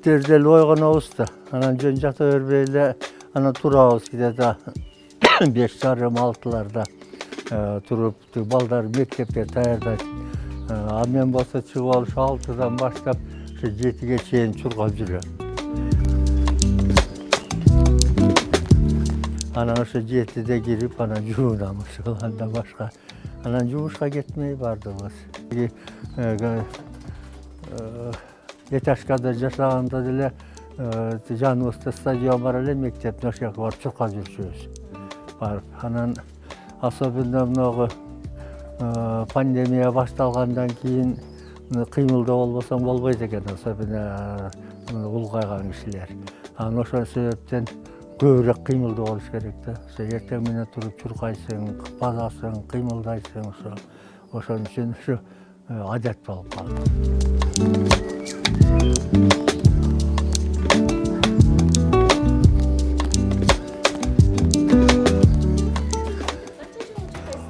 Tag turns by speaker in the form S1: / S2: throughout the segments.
S1: Erterde oygonobuz da. Anan jön jata berбей эле анан турабыз китede 5:30-6'larda turup балдар мектепке даярдайт. А мен болсо чыгып алып 6'dan баштап 7'ge чейин чуркап жүрөм. Анан ошо 7'de кирип, анан жуунамыз, андан башка. Анан жумушка кетмей бардыгыбыз. Этажкада жашаганда деле жаныбызда стадион бар эле, мектептин ошол жака барып чуркап жүрчүбүз. Барып, анан особенно мынагы пандемия башталгандан кийин кыймылда болбосоң болбойт экен, особенно улгайган кишилер. Анан ошол себептен көбүрөөк кыймылда болуш керек да. Ошо эртең менен туруп чуркайсың, базасың, кыймылдайсың, ошон үчүн ушу адат болуп калды.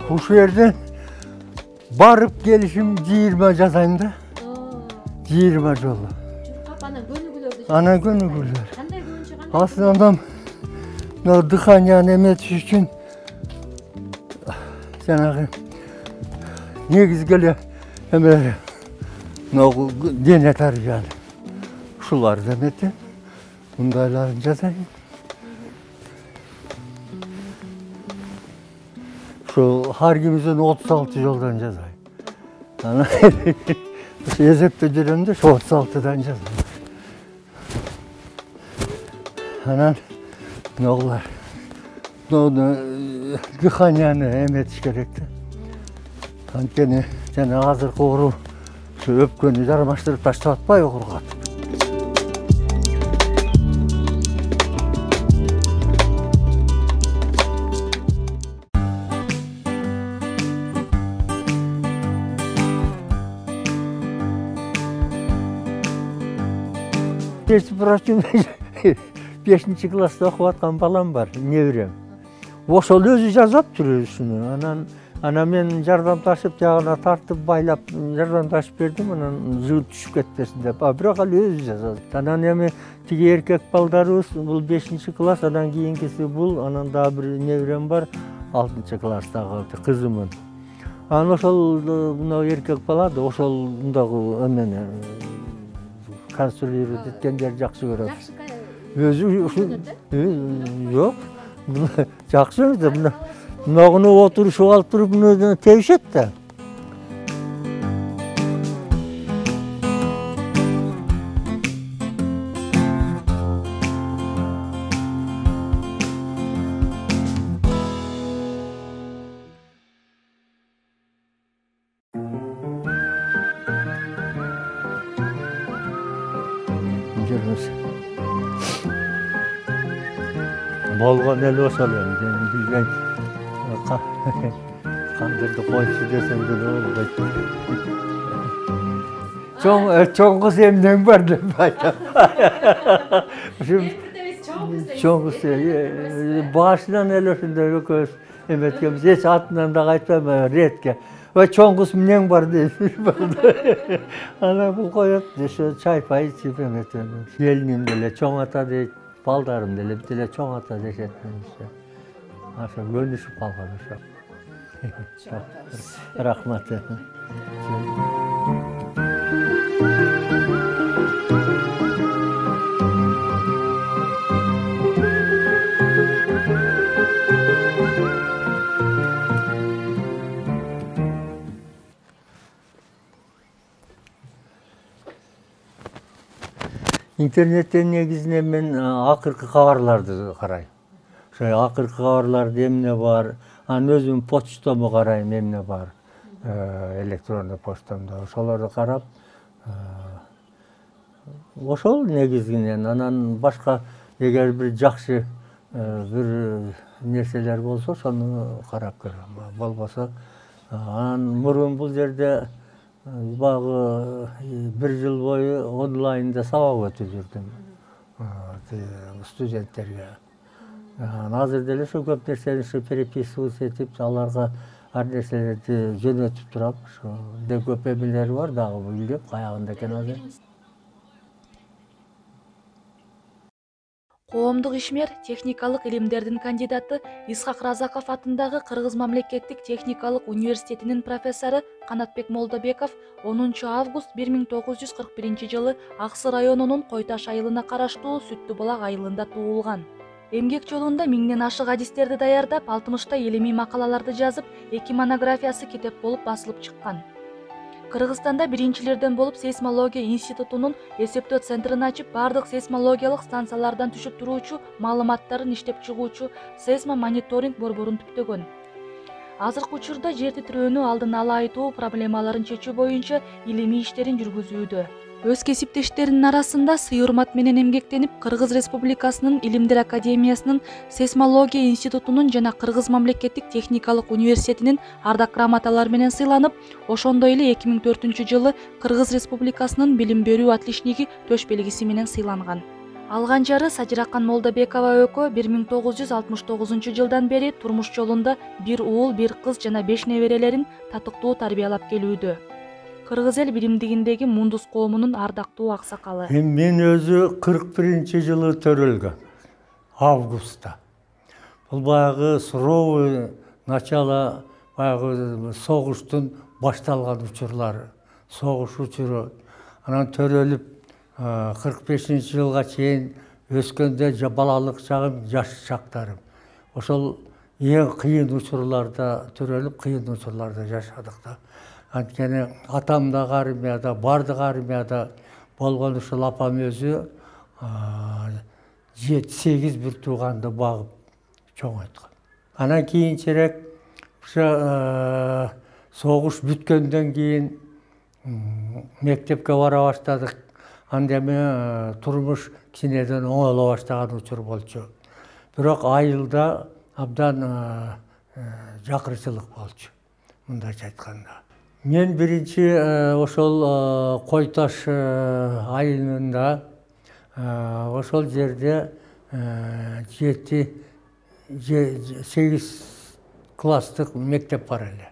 S1: Ушул жерден барып келишим 20 жасайм да. 20 жолу.
S2: Анан көнүгүүлөрдү.
S1: Анан көнүгүүлөр.
S2: Кандай көнүгүү чыган?
S1: Aslında dыханияны эметиш үчүн жанагы негизги эле эме дене тарбияны ушуларды эметем, мындайларын жасайм. Ушул ар кимден 36 жолдон жасайм. Анан эсептеп жүрөм да 36'dan жасайм. Анан ноглар дыханияны эметиш керек да. Анткени жана азыркы оору өпкөнү жармаштырып таштап атпайбы кургат. Впрочем, 5-ci klassda окуп аткан балам бар, неберем. Ошол өзү жазап жүрөсүн. Анан мен жардамдашып, жагына тартып, байлап жардамдашып бердим, анан жыгып түшүп кетпесин деп. Бирок ал өзү жазат. Анан эми тиги эркек балдарыбыз, бул 5-ci класс, анан кийинкиси бул, анан дагы бир неберем бар, 6-cı класстагы кызымын. Анан ошол мына эркек бала да ошол мындагы эмени конструировать эткендер жакшы көрөт. Өзү жок. Жакшы эмес. Мынагыны отурушуп алып туруп муну тебишет да. Болгон эле ошол эми билбейм. Кандырды койчу десем деле болбойт. Чоң кыз эмнең бар деп айтам. Чоң кыз башынан эле ушундай экөөбүз эметкенбиз. Эч атынан да айтпайм, редке. Чоң кыз эмнең бар дейт. Анан бул коет, ошо чай-пай ичип эметем. Келиним деле чоң ата дейт. Балдарым деле бителе чоң ата дешет менимче. Ошо көнүшүп калган ошо. Рахмат. Интернеттен негизинен мен акыркы кабарларды карайм. Ошо акыркы кабарларда эмне бар, анан өзүм почтамды карайм, эмне бар, электрондук почтамда. Ошолорду карап, ошол негизинен. Анан башка эгер бир жакшы бир нерселер болсо, ошону карап көрөм. Болбосо, анан мурун бул жерде багы 1 жыл бою онлайнда сабак өтүп жүрдүм студенттерге. Азыр деле ошо көп нерсени переписывать этип, аларга ар нерселерди жөнөтүп турам. Ошо көп эмелер бар дагы, билбейм каягында экен азыр.
S3: Коомдук ишмер, техникалык илимдердин кандидаты Исхак Разаков атындагы Кыргыз мамлекеттик техникалык университетинин профессору Канатбек Молдобеков 10 август 1941 Аксы районунун Кой Таш айылына караштуу Сүттү Булак айылында туулган. Эмгек жолунда 1000ден ашык адистерди даярдап, 60 илимий макалаларды жазып, 2 монографиясы китеп болуп басылып чыккан. Кыргызстанда биринчилерден болуп сейсмология институтунун эсептөө центрин ачып, бардык сейсмологиялык станциялардан түшүп туруучу маалыматтарын иштеп чыгуучу сейсмомониторинг борборун түптөгөн. Азыркы учурда жер титирөөнү алдын ала айтуу проблемаларын чечүү боюнча илимий иштерин жүргүзүүдө. Өз кесиптештеринин арасында сый-урмат менен эмгектенип, Кыргыз Республикасынын Илимдер Академиясынын Сейсмология институтунун жана Кыргыз мамлекеттик техникалык университетинин ардак грамоталары менен сыйланып, ошондой эле 2004 Кыргыз Республикасынын билим берүү отличниги төш белгиси менен сыйланган. Алган жары Сажиракан Молдобекова экөө 1969 жылдан бери турмуш жолунда бир уул, бир кыз жана 5 неберелерин татыктуу тарбиялап келүүдө. Кыргыз эл биримдигиндеги мундус коомунун ардактуу аксакалы.
S1: Мен өзү 41-жылы төрөлгөм. Августта. Бул баягы суровый начало, баягы согуштун башталган учурлары. Согуш учуру. Анан төрөлүп 45-жылга чейин өскөндө балалык чагым, жаш чактарым. Ошол эң кыйын учурларда төрөлүп, кыйын учурларда жашадык да. Анткени атам да армияда, бардык армияда болгон ушул апам өзү 7-8 бир тууганды багып чоңойткон. Анан кийинчерээк ошо согуш бүткөндөн кийин мектепке бара баштадык. Анда эми турмуш кичинеден оңоло баштаган учур болчу. Бирок айылда абдан жакырчылык болчу, мындайча айтканда. Мен биринчи ошол Кой Таш айылында ошол жерде 7-8 класстык мектеп бар эле.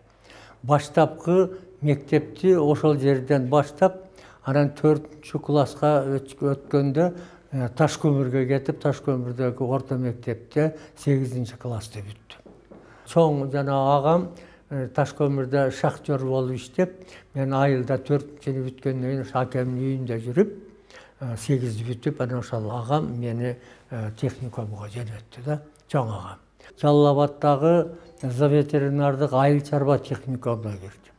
S1: Баштапкы мектепти ошол жерден баштап, анан 4-класска өткөндө Ташкөмүргө кетип, Ташкөмүрдөгү орто мектепте 8-классты бүттүм. Чоң жана агам Ташкөмүрдө шахтер болуп иштеп, мен айылда 4-чүнү бүткөндөн кийин акемдин үйүндө жүрүп, 8-ди бүтүп, анан ошол агам мени техникумга жөнөттү да, чоң агам. Жалал Абаддагы ветеринардык айыл чарба техникумуна кирдим.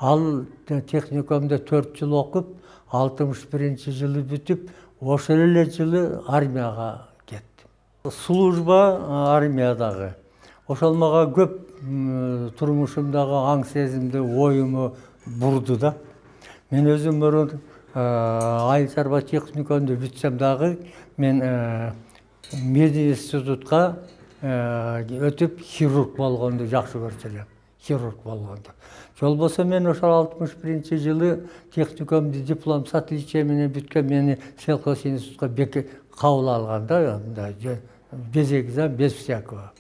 S1: Ал техникумда 4 жыл окуп, 61-жылы бүтүп, ошол эле жылы армияга кеттим. Служба армиядагы. Ошол мага көп турмушумдагы аң сезимди, оюму бурду да. Мен өзүм мурун айыл чарба техникумду бүтсөм дагы, мен мединститутка өтүп хирург болгонду жакшы көрчү элем. Хирург болгонду. Жолбосо мен ошол 61-жылы техникумду диплом с отличием менен бүткөн, мени сельхозинститутка кабыл алган да, без экзамен, без всякого.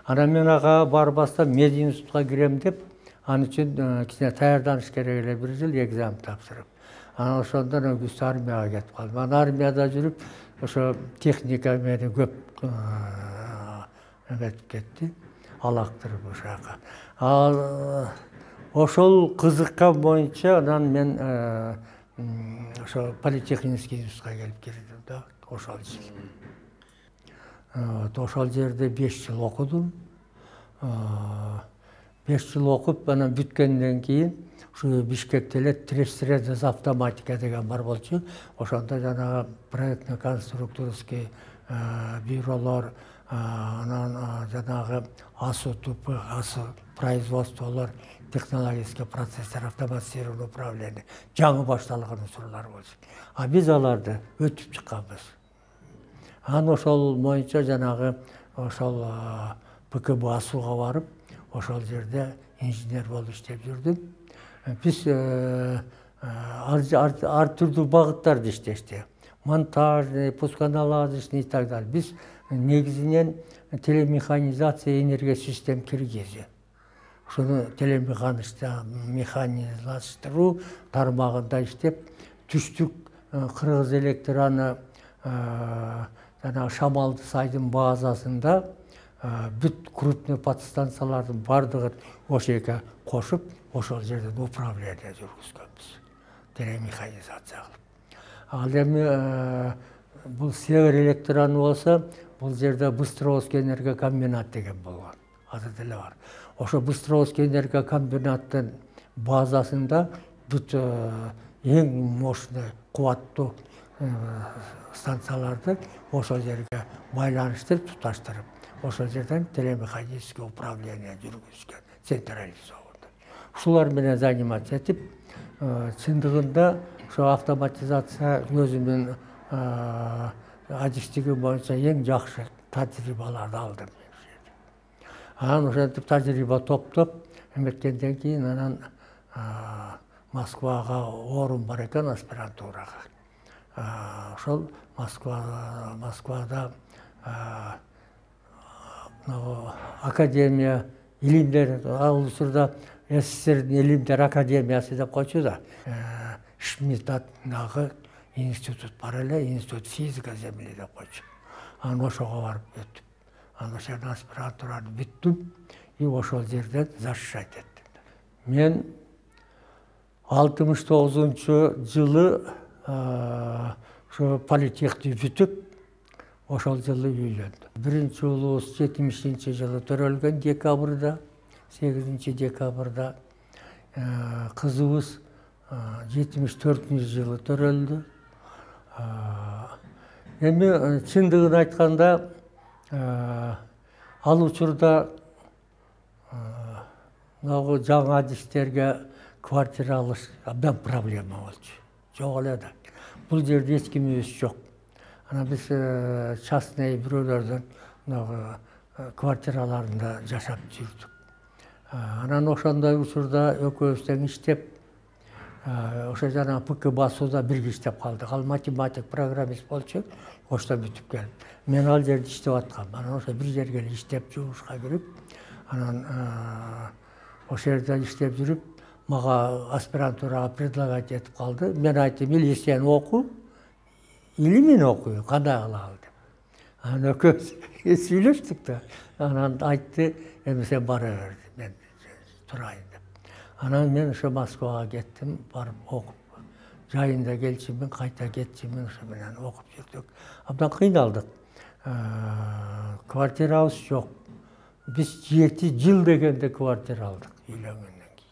S1: Анан мен ага барбастан мединститутка кирем деп, ал үчүн кичине даярданыш керек эле, 1 жыл экзамен тапшырып. Анан ошондон өгүз армияга кетип калдым. Анан армияда жүрүп, ошо техника мени көп эметип кетти, алактырып ошака. Ошол кызыккан боюнча анан мен ошо политехнический институтка келип кирдим да, ошол жыл. Ошол жерде 5 жыл окудум. 5 жыл окуп, анан бүткөндөн кийин ушу Бишкекте эле Тресредес автоматика деген бар болчу. Ошондо жанагы проектно-конструкторский бюролор, анан жанагы АСУ-ТУП, производстволор, технологический процесстер, автоматизированный управление жаңы башталган учурлар болчу. А биз аларды өтүп чыкканбыз. Анан ошол боюнча жанагы ошол ПКБ АСУга барып, ошол жерде инженер болуп иштеп жүрдүм. Биз ар түрдүү багыттарды иштешти. Монтажный, пусконаладочный и так далее. Биз негизинен телемеханизация, энергосистем киргизүү. Ошону телемеханизаштыруу тармагында иштеп, түштүк Кыргыз электраны жана Шамалды сайдын базасында бүт крупный подстанциялардын бардыгын ошол жерге кошуп, ошол жерден управление жүргүзгөнбүз. Телемеханизация кылып. Ал эми бул Север электраны болсо, бул жерде Быстровский энергия комбинат деген болгон. Азыр деле бар. Ошо Быстровский энергия комбинаттын базасында бүт эң мощный, кубаттуу станцияларды ошол жерге байланыштырып, туташтырып, ошол жерден телемеханический управление жүргүзгөн, централизованный. Ушулар менен заниматься этип, чындыгында ошо автоматизация өзүмдүн адистиги боюнча эң жакшы тажрыйбаларды алдым. Анан ошентип тажрыйба топтоп, эметкенден кийин анан Москвага орун бар экен, аспирантурага. Ошол Москвада академия илимдер, ал учурда СССРдин илимдер академиясы деп койчу да. Шмидт атындагы институт бар эле, институт физика земли деп койчу. Анан ошого барып өтүп, анан ошол жерден аспирантураны бүттүм, и ошол жерден защищать эттим. Мен 69-жылы политехти бүтүп, ошол жылы үйлөндүм. Биринчи уулубуз 70-жылы төрөлгөн декабрда, 8-декабрда, кызыбыз 74-жылы төрөлдү. Эми чындыгын айтканда, ал учурда жаңы адистерге квартира алыш абдан проблема болчу. Жок эле да. Бул жерде эч кимибиз жок. Анан биз частный бирөөлөрдүн квартираларында жашап жүрдүк. Анан ошондой учурда экөөбүз тең иштеп, ошо жана ПК басууда бирге иштеп калдык. Ал математик, программист болчу, ошто бүтүп келип. Мен ал жерде иштеп аткам. Анан ошо бир жерге иштеп жумушка кирип, анан ошол жерде иштеп жүрүп, мага аспирантурага предлагать этип калды. Мен айттым, или сен оку, или мен окуйм, кандай кылалы деп. Анан экөөбүз сүйлөштүк да. Анан айтты, эми сен бара бер, мен турайын деп. Анан мен ошо Москвага кеттим, барып окуп. Жайында келчүмүн, кайта кетчүмүн, ошо менен окуп жүрдүк. Абдан кыйналдык. Квартирабыз жок. Биз 7 жыл дегенде квартира алдык үйлөнгөндөн кийин.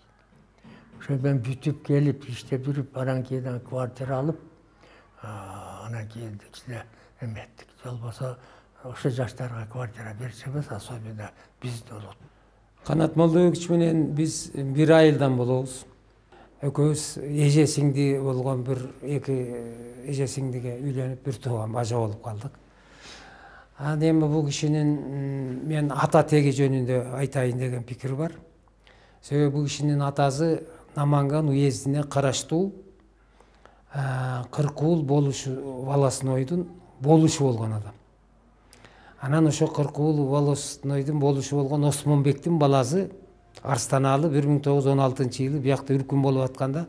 S1: Ошо мен бүтүп келип, иштеп жүрүп, анан кийин квартира алып, анан кийин ичине эметтик. Болбосо ошо жаштарга квартира беришебиз, особенно биздин улут.
S4: Канат Молдобекович менен биз бир айылдан болобуз. Экөөбүз эже сиңди болгон бир эки эже сиңдиге үйлөнүп, бир тууган бажа болуп калдык. Анан эми бул кишинин мен ата теги жөнүндө айтайын деген пикир бар. Себеби бул кишинин атасы Наманган уездине караштуу Кыркуул Волостнойдун болушу болгон адам. Анан ошо Кыркуул Волостнойдун болушу болгон Осмонбектин баласы Арстаналы 1916-жылы биякта үркүн болуп атканда,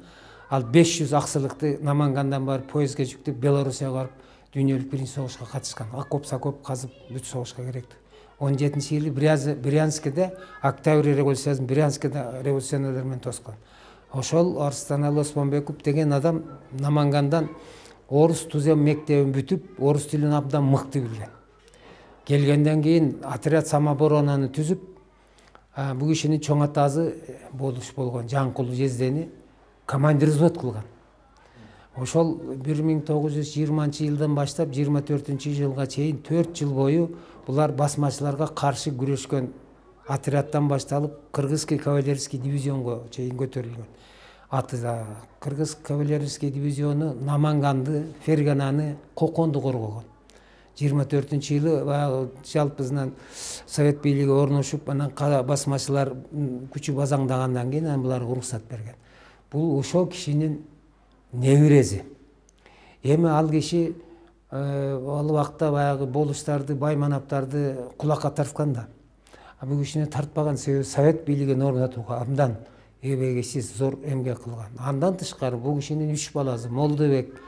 S4: ал 500 аксылыкты Намангандан барып поездге жүктөп Белоруссияга барып дүйнөлүк биринчи согушка катышкан. Окоп казып бүт согушка керектүү. 17-жылы Брянскиде Октябрь революциясын Брянскиде революционерлер менен тоскон. Ошол Арстаналы Осмонбеков деген адам Намангандан орус тузем мектебин бүтүп, орус тилин абдан мыкты билген. Келгенден кийин отряд самооборонаны түзүп, бул кишинин чоң атасы болгон Жаңкул Жездени командир взвод кылган. Ошол 1920-жылдан баштап 24-жылга чейин 4 жыл бою булар басмачыларга каршы күрөшкөн отряддан башталып Кыргызский кавалерийский дивизионго чейин көтөрүлгөн. Аты да Кыргыз кавалерийский дивизиону Наманганды, Фергананы, Коконду коргогон. 24-жылы жалпысынан Совет бийлиги орношуп, анан басмачылар күчү базаңдагандан кийин анан буларга уруксат берген. Бул ошол кишинин неберези. Эми ал киши ал убакта баягы болуштарды, байманаптарды кулакка тартканда, бул кишини тартпаган себеби Совет бийлигин орнотууга абдан эбегисиз зор эмгек кылган. Андан тышкары бул кишинин 3 баласы Молдобек,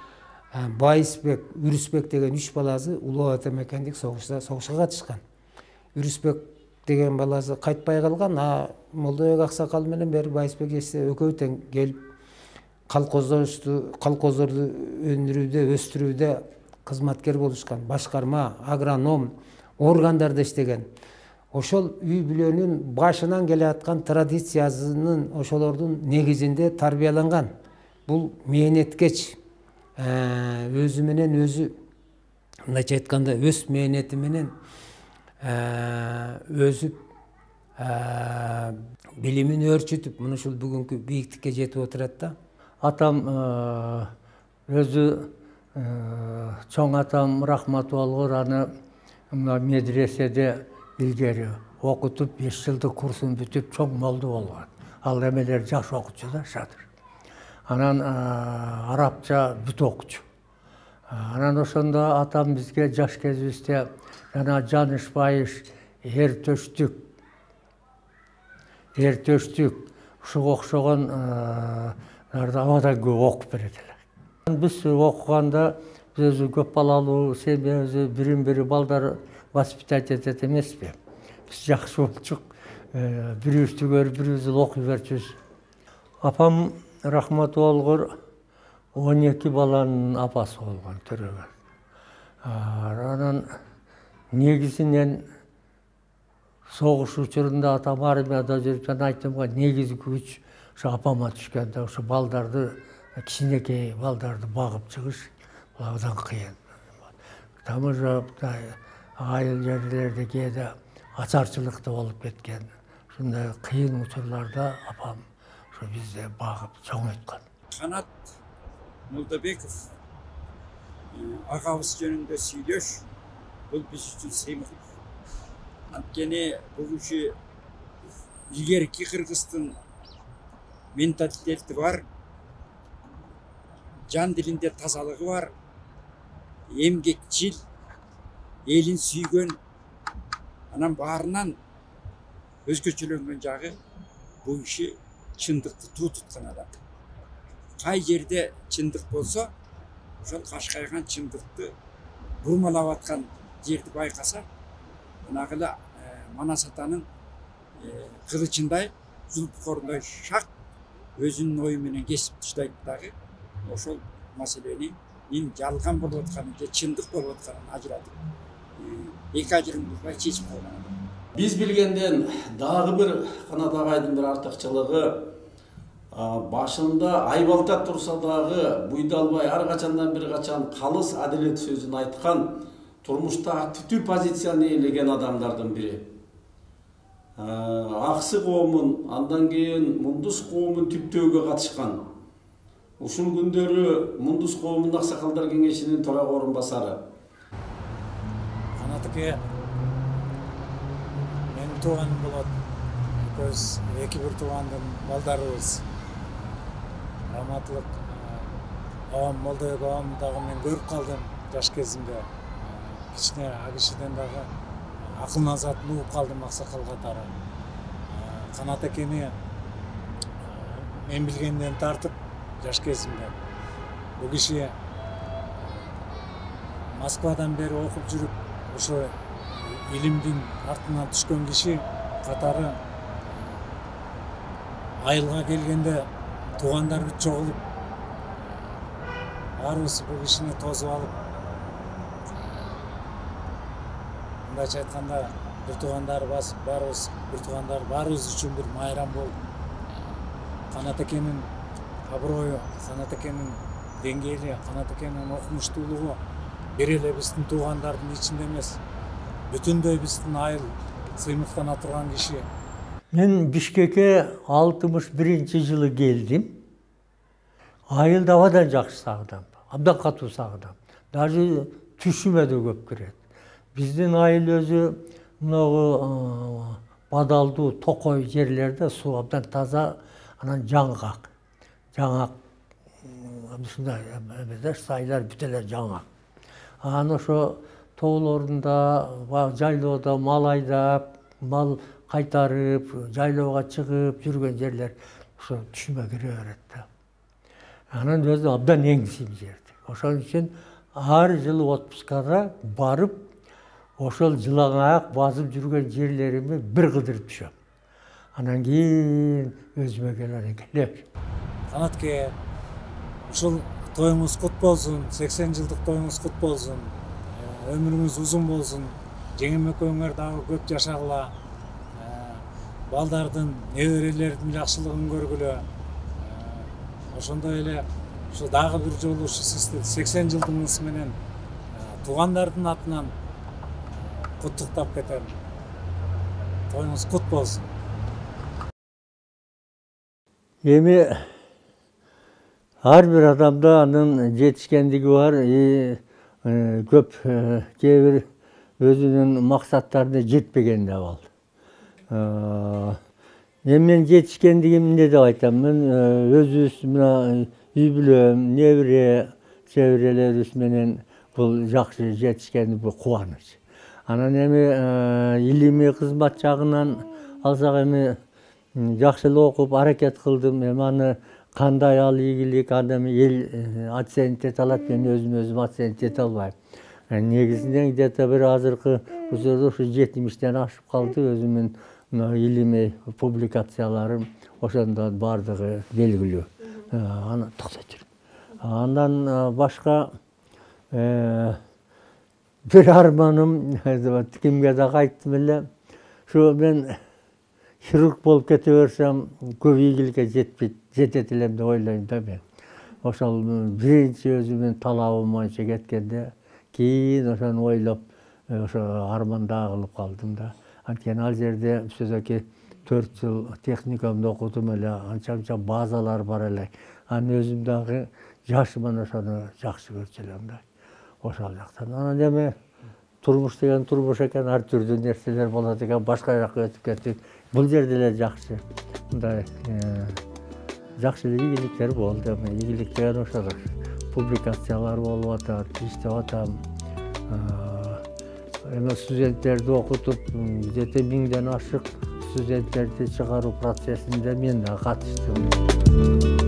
S4: Байысбек, Үрүсбек деген 3 баласы Улуу Ата мекендик согушка катышкан. Үрүсбек деген баласы кайтпай калган, Молдобек аксакал менен бери Байысбек эсе экөө тең келип колхоздорду өндүрүүдө, өстүрүүдө кызматкер болушкан. Башкарма, агроном, органдарда иштеген. Ошол үй бүлөнүн башынан келе аткан традициясынын ошолордун негизинде тарбияланган. Бул мээнеткеч, өзү менен өзү, мындайча айтканда, өз мээнети менен өзүп, билимин өөрчүтүп, мына ушул бүгүнкү бийиктикке жетип отурат да.
S1: Атам өзү чоң атам рахматы болгор аны медреседе илгери окутуп 5 жылдык курсун бүтүп чоң молду болгон. Ал эмелер жаш окуучу да шатыр. Анан арабча бүт окучу. Анан ошондо атам бизге жаш кезибизде жана жанышпайыш, эр төштүк ушуга окшогон абадан көп окуп берет эле. Биз окуганда биз өзү көп балалуу семьябыз, бирин-бири балдар воспитать этет эмеспи. Биз жакшы болчук, бирибизди көрүп бирибиз окуй берчүбүз. Апам рахматы болгор 12 баланын апасы болгон, төрөгөн. Анан негизинен согуш учурунда атам армияда жүрүп, жана айттым го, негизги күч ошо апама түшкөндө, ошо балдарды, кичинекей балдарды багып чыгыш абдан кыйын. Там уже айыл жерлерде кээде ачарчылык да болуп кеткен. Ушундай кыйын учурларда апам ошо бизди багып чоңойткон.
S5: Канат Молдобеков агабыз жөнүндө сүйлөш, бул биз үчүн сыймык. Анткени бул киши илгерки кыргыздын менталитети бар, жан дилинде тазалыгы бар, эмгекчил, элин сүйгөн, анан баарынан өзгөчөлөнгөн жагы бул киши чындыкты туу туткан адам. Кай жерде чындык болсо, ошол кашкайган чындыкты бурмалап аткан жерди байкаса, жанагы Манас атанын кылычындай, зулпкорундай шак өзүнүн ою менен кесип таштайт дагы. Ошол маселени жалган болуп атканын же чындык болуп атканын ажыратып, эки ажырымдуулбай чечип койгон.
S6: Биз билгенден дагы бир Канат агайдын бир артыкчылыгы, башында айбалта турса дагы буйдалбай ар качандан бир качан калыс адилет сөзүн айткан, турмушта активдүү позицияны ээлеген адамдардын бири. Аксы коомун, андан кийин Мундус коомун түптөөгө катышкан. Ушул күндөрү Мундус коомунун аксакалдар кеңешинин төрага орун басары.
S5: Канат аке менин тууганым болот. Көз эки бир туугандын балдарыбыз. Раматлык Абам Молдобек абам дагы мен көрүп калдым жаш кезимде. Кичине агишиден дагы акыл азатын угуп калдым аксакал катары. Канат акени мен билгенден тартып жаш кезимде бул киши Москвадан бери окуп жүрүп, ошо илимдин артынан түшкөн киши катары айылга келгенде туугандар бүт чогулуп, баарыбыз бул кишини тосуп алып, мындайча айтканда бир туугандар басып, баарыбыз үчүн бир майрам болуп, Канат акенин аброю, Канат акенин деңгээли, Канат акенин окумуштуулугу бир эле биздин туугандардын ичинде эмес, бүтүндөй биздин айыл сыймыктана турган киши.
S1: Мен Бишкекке 61-жылы келдим. Айылды абадан жакшы сагынам, абдан катуу сагынам. Даже түшүмө да көп кирет. Биздин айыл өзү мынагу бадалдуу, токой жерлерде суу абдан таза, анан жаңгак. Ушундай эмелер, сайлар бүт эле жаңгак. Анан ошо тоолорунда, жайлоодо мал айдап, мал кайтарып, жайлоого чыгып жүргөн жерлер ошо түшүмө кире берет да. Анан өзү абдан эңсим жерди. Ошон үчүн ар жылы отпускага барып, ошол жылаң аяк басып жүргөн жерлериме бир кыдырып түшөм. Анан кийин өзүмө келем.
S5: Канатке ушул тоюңуз кут болсун, 80 жылдык тоюңуз кут болсун, өмүрүңүз узун болсун, жеңим экөөңөр дагы көп жашагыла, балдардын, неберелердин жакшылыгын көргүлө. Ошондой эле ушу дагы бир жолу ушу сизди 80 жылдыгыңыз менен туугандардын атынан куттуктап кетем. Тоюңуз кут болсун.
S1: Эми ар бир адамда анын жетишкендиги бар, көп кээ бир өзүнүн максаттарына жетпеген да бар. Мен жетишкендигим эмне деп айтам? Мен өзүбүз мына үй бүлөм, небере, чеберелерибиз менен бул жакшы жетишкен бул кубаныч. Анан эми илимий кызмат жагынан алсак эми жакшы эле окуп аракет кылдым. Эми аны кандай ал ийгилик, аны эл оценить эте алат, мен өзүм оценить эте албайм. Негизинен где-то бир азыркы учурда ушу 70-тен ашып калды өзүмүн илимий публикацияларым, ошондон бардыгы белгилүү. Аны токтоп тур. Андан башка бир арманым, кимге дагы айттым эле, ушу мен хирург болуп кете берсем, көп ийгиликке жетет элем деп ойлойм да мен. Ошол биринчи өзүмдүн талабым боюнча кеткенде, кийин ошону ойлоп, ошо армандаа кылып калдым да. Анткени ал жерде все-таки 4 жыл техникумда окудум эле, анча базалар бар эле. Анын өзүм дагы жашыман ошону жакшы көрчү элем да. Ошол жактан. Анан эми турмуш деген турмуш экен, ар түрдүү нерселер болот экен, башка жакка өтүп кеттик. Бул жерде эле жакшы. Мындай жакшы эле ийгиликтер болду. Эми ийгилик деген ошол публикациялар болуп атат, иштеп атам. Эми студенттерди окутуп, где-то 1000ден ашык студенттерди чыгаруу процессинде мен да катыштым.